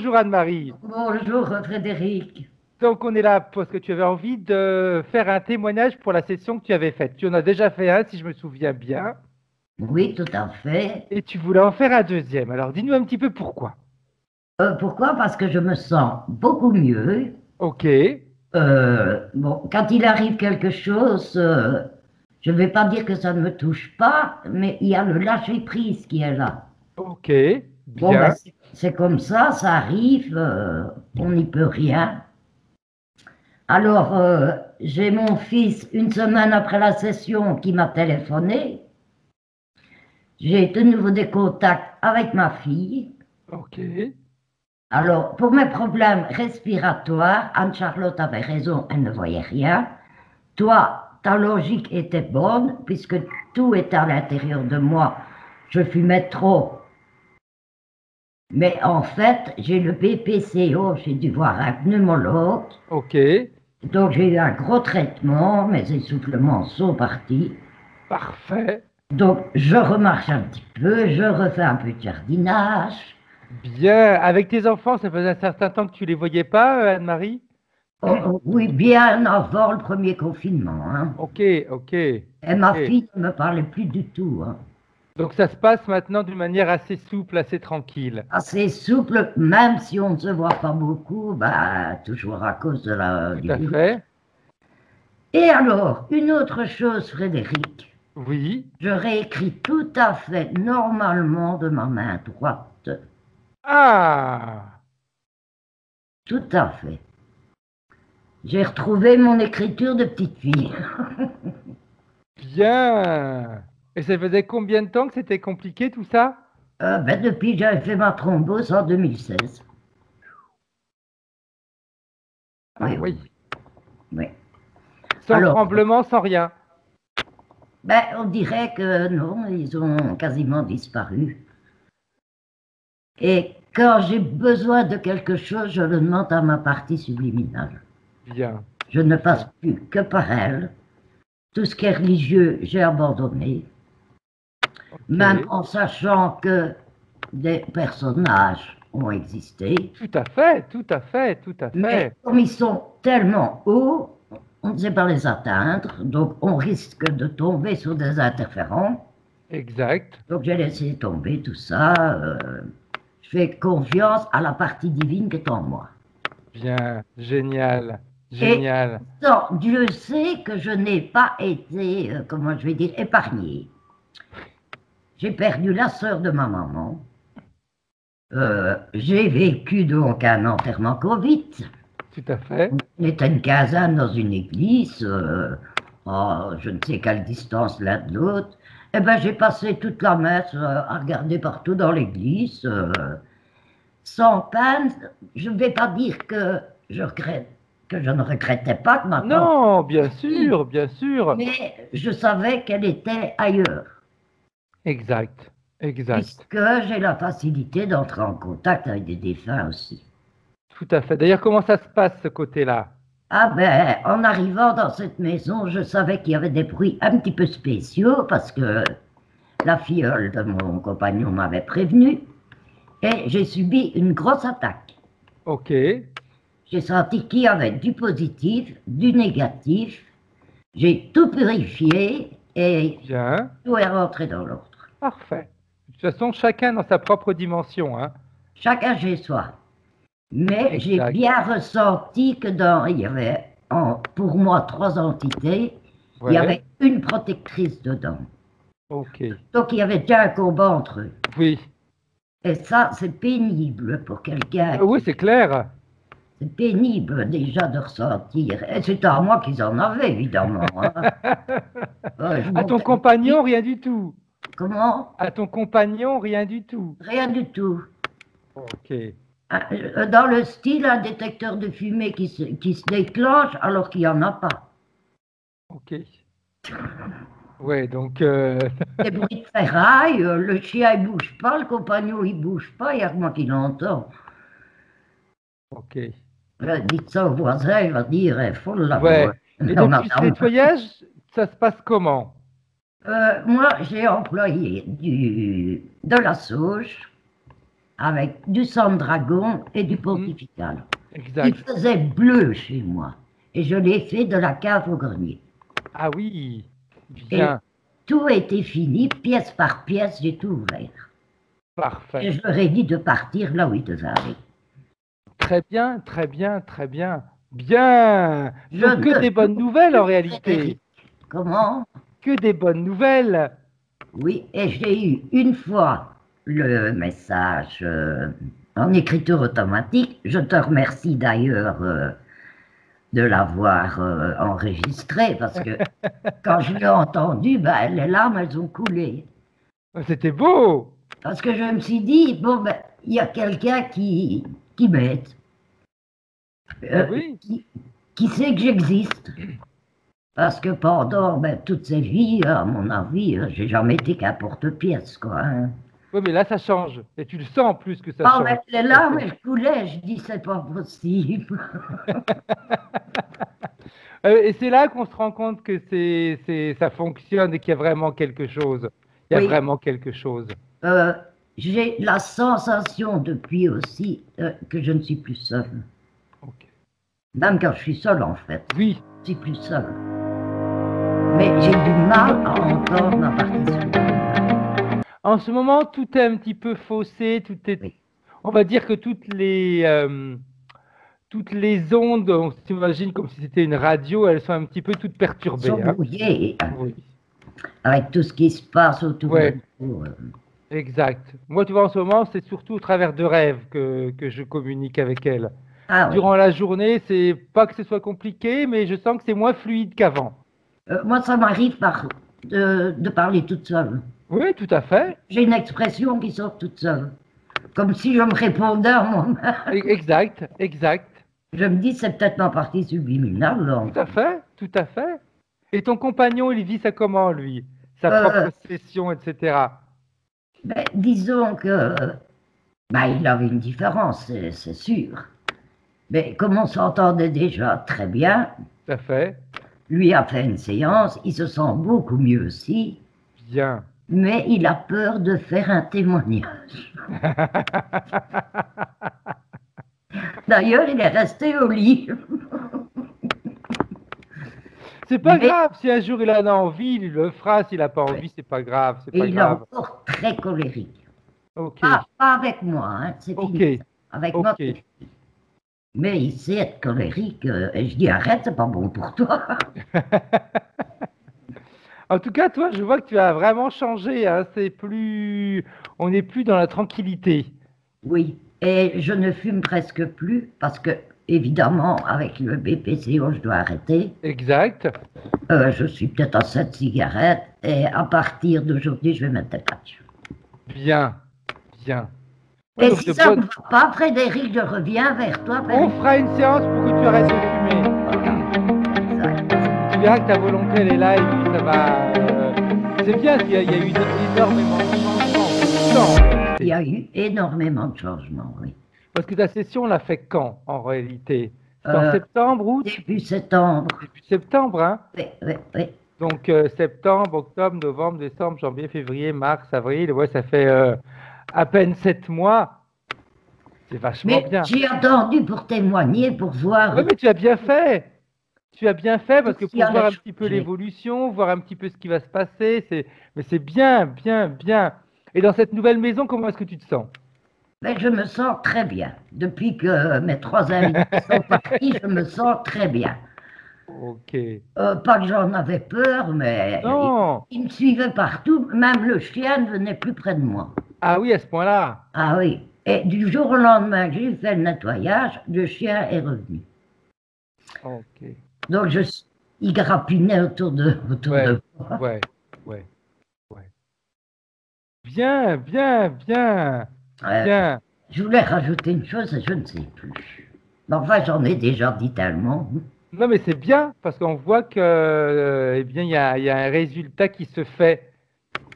Bonjour Anne-Marie. Bonjour Frédéric. Donc on est là parce que tu avais envie de faire un témoignage pour la session que tu avais faite. Tu en as déjà fait un si je me souviens bien Oui, tout à fait. et tu voulais en faire un deuxième. Alors dis-nous un petit peu pourquoi. Pourquoi? Parce que je me sens beaucoup mieux. Ok, Bon, quand il arrive quelque chose, je ne vais pas dire que ça ne me touche pas, mais il y a le lâcher-prise qui est là. ok, Bon, ben, bien. c'est comme ça arrive, on n'y peut rien. Alors, j'ai mon fils, une semaine après la session, qui m'a téléphoné. J'ai de nouveau des contacts avec ma fille. Ok, Alors, pour mes problèmes respiratoires, Anne-Charlotte avait raison, elle ne voyait rien. Toi, ta logique était bonne, puisque tout est à l'intérieur de moi. Je fumais trop. Mais en fait, j'ai le BPCO, j'ai dû voir un pneumologue. ok, Donc, j'ai eu un gros traitement, mes essoufflements sont partis. parfait, Donc, je remarche un petit peu, je refais un peu de jardinage. bien. Avec tes enfants, ça faisait un certain temps que tu les voyais pas, Anne-Marie? Oh, oh, oui, bien avant le premier confinement, hein. Ok, ok, Et ok. ma fille ne me parlait plus du tout, hein. Donc ça se passe maintenant d'une manière assez souple, assez tranquille. Assez souple, même si on ne se voit pas beaucoup, bah, toujours à cause Tout du à virus. fait. Et alors, une autre chose, Frédéric, Oui. je réécris tout à fait normalement de ma main droite. Ah! Tout à fait. J'ai retrouvé mon écriture de petite fille. Bien. Et ça faisait combien de temps que c'était compliqué tout ça? Ben, depuis que j'avais fait ma thrombose en 2016. Ah Oui, oui, oui. oui. Oui. Sans Alors, tremblement, sans rien. ben, on dirait que non, ils ont quasiment disparu. Et quand j'ai besoin de quelque chose, je le demande à ma partie subliminale. Bien. Je ne passe Bien. plus que par elle. Tout ce qui est religieux, j'ai abandonné, même Ok. en sachant que des personnages ont existé. Tout à fait, tout à fait, tout à Mais fait. comme ils sont tellement hauts, on ne sait pas les atteindre, donc on risque de tomber sur des interférents. Exact. Donc j'ai laissé tomber tout ça. Je fais confiance à la partie divine qui est en moi. Bien. Génial. Et Génial. Dieu sait que je n'ai pas été, comment je vais dire, épargnée. J'ai perdu la sœur de ma maman. J'ai vécu donc un enterrement Covid. Tout à fait. On était une quinzaine dans une église, je ne sais quelle distance l'un de l'autre. Eh ben, j'ai passé toute la messe à regarder partout dans l'église, sans peine. Je ne vais pas dire que je regrette, que je ne regrettais pas que ma tante Non, soit bien partie, sûr, bien sûr. mais je savais qu'elle était ailleurs, Exact. Exact. puisque j'ai la facilité d'entrer en contact avec des défunts aussi. Tout à fait. D'ailleurs, comment ça se passe ce côté-là? Ah ben, en arrivant dans cette maison, je savais qu'il y avait des bruits un petit peu spéciaux parce que la filleule de mon compagnon m'avait prévenu et j'ai subi une grosse attaque. Ok. J'ai senti qu'il y avait du positif, du négatif. J'ai tout purifié et Bien. tout est rentré dans l'ordre. Parfait. De toute façon, chacun dans sa propre dimension, hein. Chacun chez soi. Mais j'ai Exact. bien ressenti que il y avait pour moi trois entités. Il y Ouais. avait une protectrice dedans. Ok. Donc il y avait déjà un combat entre eux. Oui. Et ça, c'est pénible pour quelqu'un Oui, qui... c'est clair. C'est pénible déjà de ressentir. Et c'était à moi qu'ils en avaient, évidemment, hein. Je À ton montais mon fils. compagnon, rien du tout. Comment? À ton compagnon, rien du tout. Rien du tout. Ok. Dans le style, un détecteur de fumée qui se déclenche alors qu'il n'y en a pas. Ok. Ouais, donc Des bruits de ferraille, le chien il bouge pas, le compagnon il bouge pas, il y a que moi qui l'entends. ok. Dites ça au voisin, il va dire, elle est folle là-bas. Ouais. Et Non, depuis ce madame. nettoyage, ça se passe comment? Moi, j'ai employé de la sauge avec du sang de dragon et du pontifical. Il Exact. faisait bleu chez moi. Et je l'ai fait de la cave au grenier. Ah oui, Et bien, tout était fini, pièce par pièce, j'ai tout ouvert. parfait. Et je leur ai dit de partir là où ils devaient aller. Très bien, très bien, très bien. Bien. Je Donc que ne des bonnes nouvelles en Frédéric. réalité. Comment? Que des bonnes nouvelles. Oui, et j'ai eu une fois le message en écriture automatique. Je te remercie d'ailleurs de l'avoir enregistré parce que quand je l'ai entendu, ben, les larmes, elles ont coulé. C'était beau. Parce que je me suis dit, bon, ben, il y a quelqu'un qui m'aide, Ah oui, qui sait que j'existe. Parce que pendant ben, toutes ces vies, à mon avis, j'ai jamais été qu'un porte-pièce, quoi. Hein. oui, mais là ça change. Et tu le sens en plus que ça Ah, change. mais les larmes, elles coulaient. Je dis, c'est pas possible. Et c'est là qu'on se rend compte que ça fonctionne et qu'il y a vraiment quelque chose. Il y a Oui. vraiment quelque chose. J'ai la sensation depuis aussi que je ne suis plus seule. Ok. Même quand je suis seule, en fait. Oui, Je suis plus seule. Mais j'ai du mal à entendre ma partition. en ce moment, tout est un petit peu faussé, tout est, Oui. on va dire que toutes les ondes, on s'imagine comme si c'était une radio, elles sont un petit peu toutes Ils perturbées. sont Hein. brouillés Oui, avec tout ce qui se passe autour ouais, de nous. exact. Moi, tu vois, en ce moment, c'est surtout au travers de rêves que je communique avec elle. Ah oui. Durant la journée, c'est pas que ce soit compliqué, mais je sens que c'est moins fluide qu'avant. Moi, ça m'arrive de parler toute seule. Oui, tout à fait. J'ai une expression qui sort toute seule. Comme si je me répondais à moi-même. Exact, exact. Je me dis, c'est peut-être ma partie subliminale. Donc. Tout à fait, tout à fait. Et ton compagnon, il vit ça comment, lui? Sa propre session, etc. Ben, disons que ben, il avait une différence, c'est sûr. Mais comme on s'entendait déjà très bien, Tout à fait. lui a fait une séance, il se sent beaucoup mieux aussi, Bien. mais il a peur de faire un témoignage. D'ailleurs, il est resté au lit. C'est pas Mais- grave. Si un jour il en a envie, il le fera. S'il n'a pas envie, c'est pas grave. C'est Et pas il est grave. encore très colérique. Ok. Pas avec moi, hein, c'est Ok. fini. Avec Ok. moi, mais il sait être colérique. Et je dis, arrête, c'est pas bon pour toi. En tout cas, toi, je vois que tu as vraiment changé. Hein. C'est plus, on n'est plus dans la tranquillité. Oui, et je ne fume presque plus parce que, évidemment, avec le BPCO, je dois arrêter. Exact. Je suis peut-être à 7 cigarettes et à partir d'aujourd'hui, je vais mettre des patchs. Bien. Bien. Ouais, Et donc si de ça ne bonne- va pas, Frédéric, je reviens vers toi. On fera une séance pour que tu arrêtes de fumer. Exact. Tu verras que ta volonté, elle est là et puis ça va. C'est bien, il y a eu énormément de changements. Il y a eu énormément de changements, oui. Parce que ta session, on l'a fait quand, en réalité? C'est en Euh, septembre, août? Début septembre. Début septembre, hein? Oui, oui, oui. Donc, septembre, octobre, novembre, décembre, janvier, février, mars, avril. Ouais, ça fait à peine 7 mois. C'est vachement Mais bien. j'ai attendu pour témoigner, pour voir. Oui, mais tu as bien fait. Tu as bien fait parce que Qu'est-ce qu'il y pour a voir de un petit peu changé? l'évolution, voir un petit peu ce qui va se passer, mais c'est bien, bien, bien. Et dans cette nouvelle maison, comment est-ce que tu te sens? Mais je me sens très bien. Depuis que mes 3 invités sont partis, je me sens très bien. Ok. Pas que j'en avais peur, mais Non. ils me suivaient partout. Même le chien ne venait plus près de moi. Ah oui, à ce point-là. Ah oui. Et du jour au lendemain que j'ai fait le nettoyage, le chien est revenu. Ok. Donc il grappinait autour de Ouais, moi. ouais, ouais, ouais. Bien, bien, bien, Euh, bien. je voulais rajouter une chose, et je ne sais plus. Mais enfin, j'en ai déjà dit tellement. Non, mais c'est bien parce qu'on voit que, eh bien, il y a un résultat qui se fait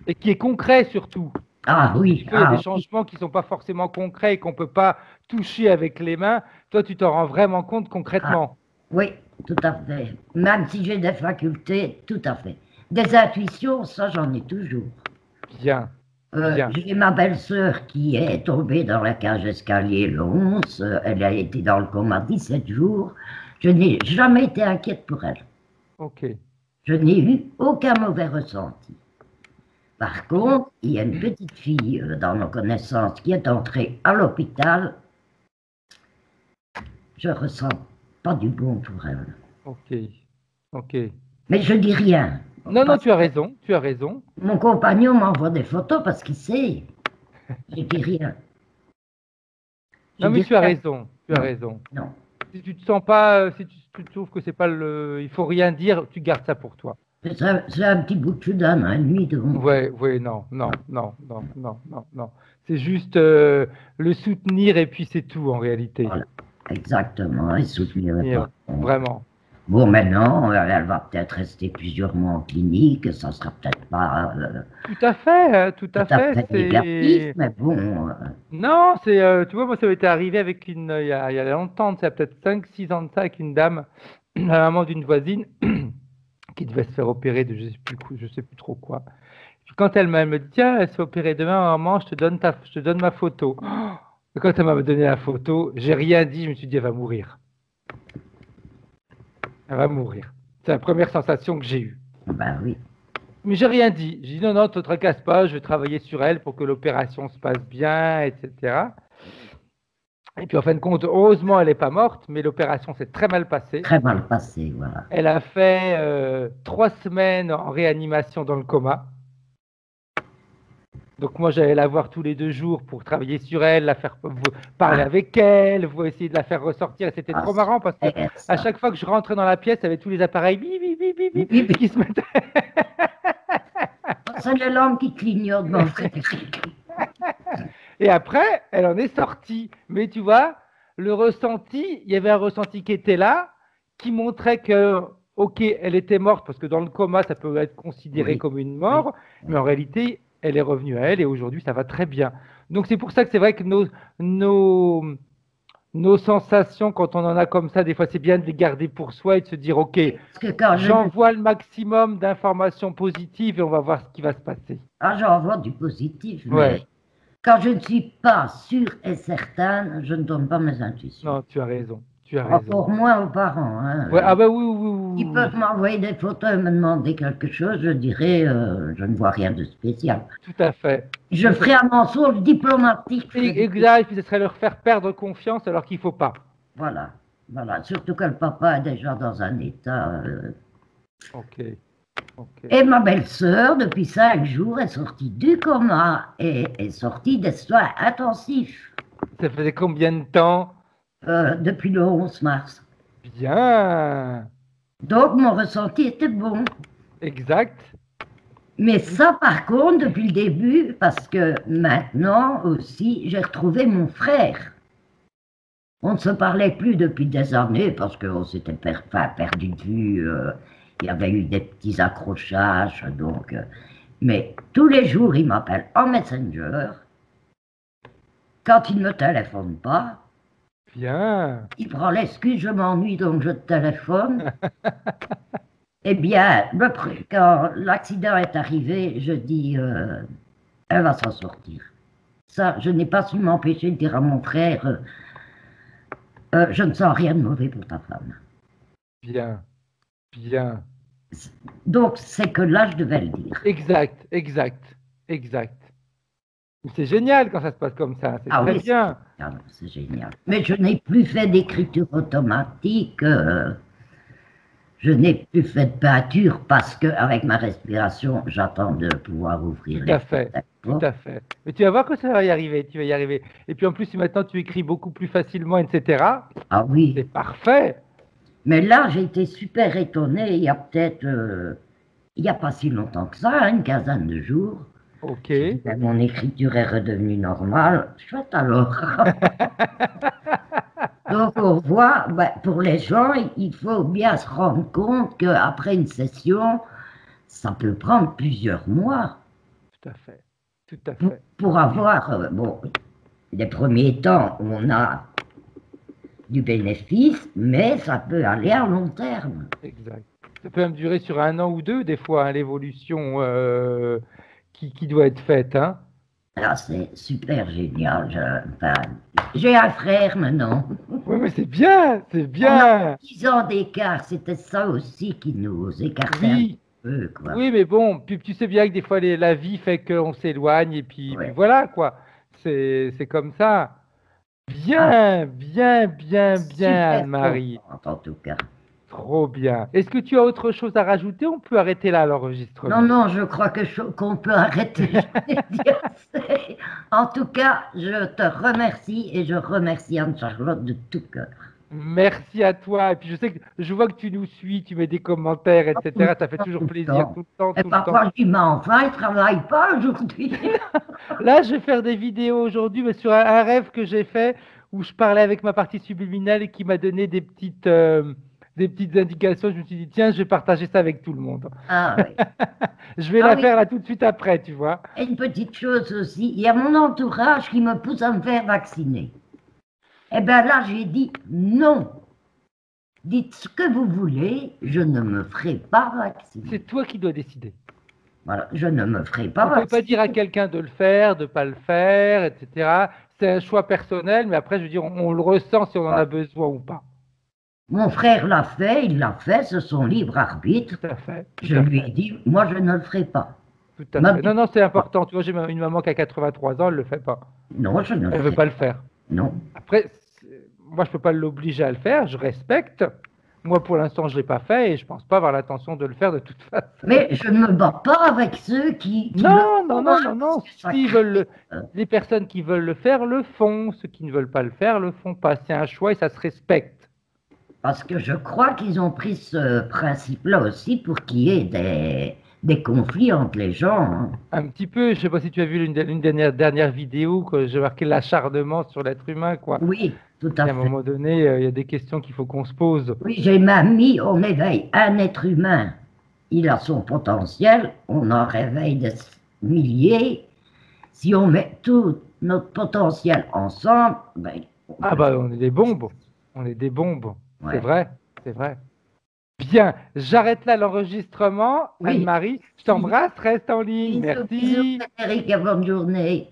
et qui est concret surtout. Ah oui, Il y a des changements qui ne sont pas forcément concrets et qu'on ne peut pas toucher avec les mains. Toi, tu t'en rends vraiment compte concrètement. oui, tout à fait. Même si j'ai des facultés, tout à fait. Des intuitions, ça j'en ai toujours. Bien, Bien. J'ai ma belle-sœur qui est tombée dans la cage d'escalier le 11. Elle a été dans le coma 17 jours. Je n'ai jamais été inquiète pour elle. Ok. Je n'ai eu aucun mauvais ressenti. Par contre, il y a une petite fille dans nos connaissances qui est entrée à l'hôpital. Je ressens pas du bon pour elle. Ok. Ok. Mais je dis rien. Non, non, Parce tu as raison. Tu as raison. que mon compagnon m'envoie des photos parce qu'il sait. Je dis rien. Je Non, mais dis tu as rien. raison. Tu as Non, raison. non. Si tu te sens pas, si tu trouves que c'est pas le, il faut rien dire, tu gardes ça pour toi. C'est un petit bout de chou d'un an et demi, donc. Ouais, ouais, non, non, non, non, non, non, non. C'est juste le soutenir et puis c'est tout en réalité. Voilà, exactement. Et soutenir les Soutenir, parents. vraiment. Bon, maintenant, elle va peut-être rester plusieurs mois en clinique. Ça sera peut-être pas Tout à fait, tout tout à à fait. fait négatif, mais bon. Non, c'est, tu vois, moi ça m'était arrivé avec il y a longtemps, ça peut-être 5, 6 ans de ça, avec une dame, la maman d'une voisine, qui devait se faire opérer de je sais plus trop quoi. Puis quand elle me dit, tiens, elle se fait opérer demain, maman, je te donne ma photo. Et quand elle m'a donné la photo, j'ai rien dit, je me suis dit, elle va mourir. Elle va mourir. C'est la première sensation que j'ai eue. Ben oui. Mais j'ai rien dit. J'ai dit, non, non, ne te tracasse pas, je vais travailler sur elle pour que l'opération se passe bien, etc. Et puis en fin de compte, heureusement, elle n'est pas morte, mais l'opération s'est très mal passée. Très mal passé, voilà. Elle a fait 3 semaines en réanimation dans le coma. Donc moi, j'allais la voir tous les 2 jours pour travailler sur elle, la faire parler avec elle, essayer de la faire ressortir. Et c'était trop marrant parce que à chaque fois que je rentrais dans la pièce, il y avait tous les appareils qui se mettaient. C'est les lampes qui clignotent, mon Frédéric. Et après, elle en est sortie. Mais tu vois, le ressenti, il y avait un ressenti qui était là, qui montrait que, ok, elle était morte, parce que dans le coma, ça peut être considéré comme une mort, mais en réalité, elle est revenue à elle et aujourd'hui, ça va très bien. Donc c'est pour ça que c'est vrai que nos sensations, quand on en a comme ça, des fois, c'est bien de les garder pour soi et de se dire, ok, j'envoie le maximum d'informations positives et on va voir ce qui va se passer. Ah, j'envoie du positif, mais Ouais. quand je ne suis pas sûre et certaine, je ne donne pas mes intuitions. Non, tu as raison. Tu as raison. Rapport moins aux parents. Hein. Ouais, ah bah oui, oui, oui, Ils peuvent m'envoyer des photos et me demander quelque chose, je dirais, je ne vois rien de spécial. Tout à fait. Je ferai un mensonge diplomatique. Exact, puis ce serait leur faire perdre confiance alors qu'il ne faut pas. Voilà, voilà. Surtout que le papa est déjà dans un état. Ok. Et ma belle-sœur, depuis 5 jours, est sortie du coma et est sortie des soins intensifs. Ça faisait combien de temps? Depuis le 11 mars. Bien. Donc mon ressenti était bon. Exact. Mais ça, par contre, depuis le début, parce que maintenant aussi, j'ai retrouvé mon frère. On ne se parlait plus depuis des années parce qu'on s'était perdu de vue. Il y avait eu des petits accrochages. Donc, mais tous les jours, il m'appelle en Messenger. Quand il ne me téléphone pas, bien. Il prend l'excuse, je m'ennuie, donc je te téléphone. Eh bien, quand l'accident est arrivé, je dis, elle va s'en sortir. Ça, je n'ai pas su m'empêcher de dire à mon frère, je ne sens rien de mauvais pour ta femme. Bien, bien. Donc, c'est que là, je devais le dire. Exact, exact, exact. C'est génial quand ça se passe comme ça, c'est très bien. C'est génial. Mais je n'ai plus fait d'écriture automatique. Je n'ai plus fait de peinture parce qu'avec ma respiration, j'attends de pouvoir ouvrir les fenêtres. Tout à fait. Mais tu vas voir que ça va y arriver, tu vas y arriver. Et puis en plus, si maintenant tu écris beaucoup plus facilement, etc. Ah oui. C'est parfait. Mais là, j'ai été super étonnée. Il y a peut-être, il n'y a pas si longtemps que ça, une quinzaine de jours. Ok. Mon écriture est redevenue normale. Chouette alors. Donc on voit, pour les gens, il faut bien se rendre compte qu'après une session, ça peut prendre plusieurs mois. Tout à fait, tout à fait. Pour avoir, bon, les premiers temps, on a du bénéfice, mais ça peut aller à long terme. Exact. Ça peut même durer sur 1 an ou 2, des fois, hein, l'évolution qui doit être faite. Hein. Ah, c'est super génial. Enfin, j'ai un frère maintenant. Oui, mais c'est bien, c'est On a bien. 10 ans d'écart. C'était ça aussi qui nous écartait un Oui, peu, quoi. oui, mais bon, puis tu sais bien que des fois la vie fait qu'on s'éloigne et puis Ouais. voilà quoi. C'est comme ça. Ah, Bien, bien, bien, bien, super Anne-Marie. contente, en tout cas. Trop bien. Est-ce que tu as autre chose à rajouter? On peut arrêter là Non, l'enregistrement. non, je crois qu'on peut arrêter. Je vais dire assez. En tout cas, je te remercie et je remercie Anne-Charlotte de tout cœur. Merci à toi. Et puis je sais que je vois que tu nous suis, tu mets des commentaires, Tout etc. Ça fait toujours le plaisir, temps. tout le temps, Et tout le temps. parfois, je dis, mais enfin, il ne travaille pas aujourd'hui. Là, je vais faire des vidéos aujourd'hui mais sur un rêve que j'ai fait où je parlais avec ma partie subliminale et qui m'a donné des petites indications. Je me suis dit, tiens, je vais partager ça avec tout le monde. Ah oui. Je vais Ah la oui. faire là tout de suite après, tu vois. Et une petite chose aussi, il y a mon entourage qui me pousse à me faire vacciner. Eh bien là, j'ai dit non. Dites ce que vous voulez, je ne me ferai pas vacciner. C'est toi qui dois décider. Voilà, je ne me ferai pas On ne peut pas dire à vacciner. quelqu'un de le faire, de ne pas le faire, etc. C'est un choix personnel, mais après, je veux dire, on le ressent si on en a Voilà. besoin ou pas. Mon frère l'a fait, il l'a fait, c'est son libre arbitre. Tout à fait, tout Je à lui ai fait, dit, moi je ne le ferai pas. tout à fait. Même Non, non, c'est pas. important. Tu vois, j'ai une maman qui a 83 ans, elle ne le fait pas. Non, je ne le Elle ne veut ferai pas le pas. faire. Non. Après, moi, je ne peux pas l'obliger à le faire, je respecte. Moi, pour l'instant, je ne l'ai pas fait et je ne pense pas avoir l'intention de le faire de toute façon. Mais je ne me bats pas avec ceux qui le Non, non, font, non, hein, non, parce non. que ça S'ils veulent crée. les personnes qui veulent le faire le font. Ceux qui ne veulent pas le faire le font pas. C'est un choix et ça se respecte. Parce que je crois qu'ils ont pris ce principe-là aussi pour qu'il y ait des conflits entre les gens, hein. Un petit peu, je sais pas si tu as vu une dernière vidéo que j'ai marqué l'acharnement sur l'être humain, quoi. Oui, tout Et à à un fait. moment donné, il y a des questions qu'il faut qu'on se pose. Oui, j'ai même mis on éveille un être humain. Il a son potentiel, on en réveille des milliers. Si on met tout notre potentiel ensemble, ben, on Ah peut bah, faire. on est des bombes. On est des bombes. C'est Ouais. vrai, c'est vrai. Bien, j'arrête là l'enregistrement. Oui. Anne-Marie, je t'embrasse, reste en ligne. Bisous, bisous, Merci. Frédéric, et bonne journée.